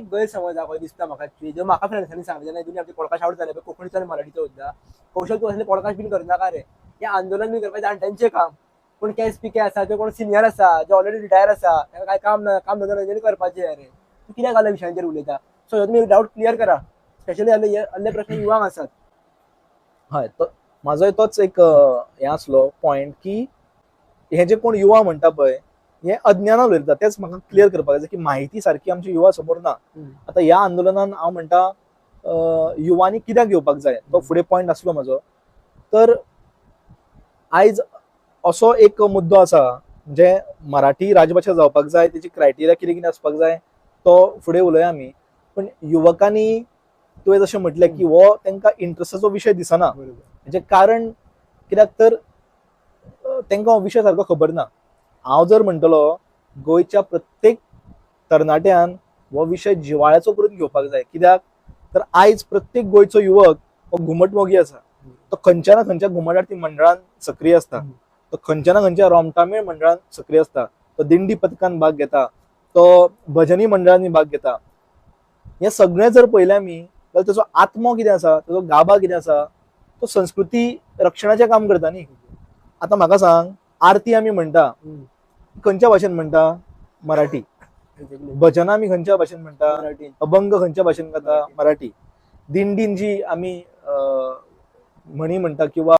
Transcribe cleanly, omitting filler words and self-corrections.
एक गैरसमज हा दिसता म्हाका जो म्हाका फ्रेंड्सांनी सांगले जेन्ना हितून आमचे पॉडकास्ट आवट जाले कोंकणीचो आनी मराठीचो सुद्दां कौशल तूं असले पॉडकास्ट बीन करनाका रे हे आंदोलन बी करपाचें जाणट्यांचें काम कोण केस पिके आसा किंवा कोण सिनियर आसा जो ऑलरेडी रिटायर आसा ताका काय काम ना काम नजर करपाचें अरे तूं कित्याक असल्या विशयांचेर उलयता सो ह्यो तुमी डावट क्लियर करा स्पेशली असले प्रश्न युवांक आसात. हय माझोय तोच एक हे आसलो पॉयंट की हे जे कोण युवा म्हणटा पळय हे अज्ञानान उलयता तेच म्हाका क्लियर करपाक जाय की माहिती सारखी आमच्या युवा समोर ना. आतां ह्या आंदोलनान हांव म्हणटा युवांनी कित्याक येवपाक जाय तो फुडें पॉयंट आसलो म्हजो. तर आयज असो एक मुद्दो आसा जे मराठी राजभाशा जावपाक जाय तेची क्रायटेरिया कितें कितें आसपाक जाय तो फुडें उलया आमी. पण युवकांनी तुवें जशें म्हटलें की हो तांकां इंट्रस्टाचो विशय दिसना म्हणजे कारण कित्याक तर तांकां हो विशय सारको खबर ना. हांव जर म्हणटलो गोंयच्या प्रत्येक तरणाट्यान हो विशय जिवाळ्याचो करून घेवपाक जाय कित्याक तर आयज प्रत्येक गोंयचो युवक हो घुमटमोगी आसा. तो खंयच्या ना खंयच्या घुमट आरती मंडळान सक्रीय आसता. तो खंयच्या ना खंयच्या रोमटामेळ मंडळान सक्रीय आसता. तो दिंडी पथकान भाग घेता. तो भजनी मंडळांनी भाग घेता. हे सगळें जर पळयलें आमी जाल्यार ताचो आत्मो कितें आसा ताचो गाभा कितें आसा तो संस्कृती रक्षणाचें काम करता न्ही. आतां म्हाका सांग आरती आमी म्हणटा खंयच्या भाशेन म्हणटा मराठी. भजनां आमी खंयच्या भाशेन म्हणटा मराठी. अभंग खंयच्या भाशेन गाता मराठी. दिंडीन जी आमी म्हणी म्हणटा किंवा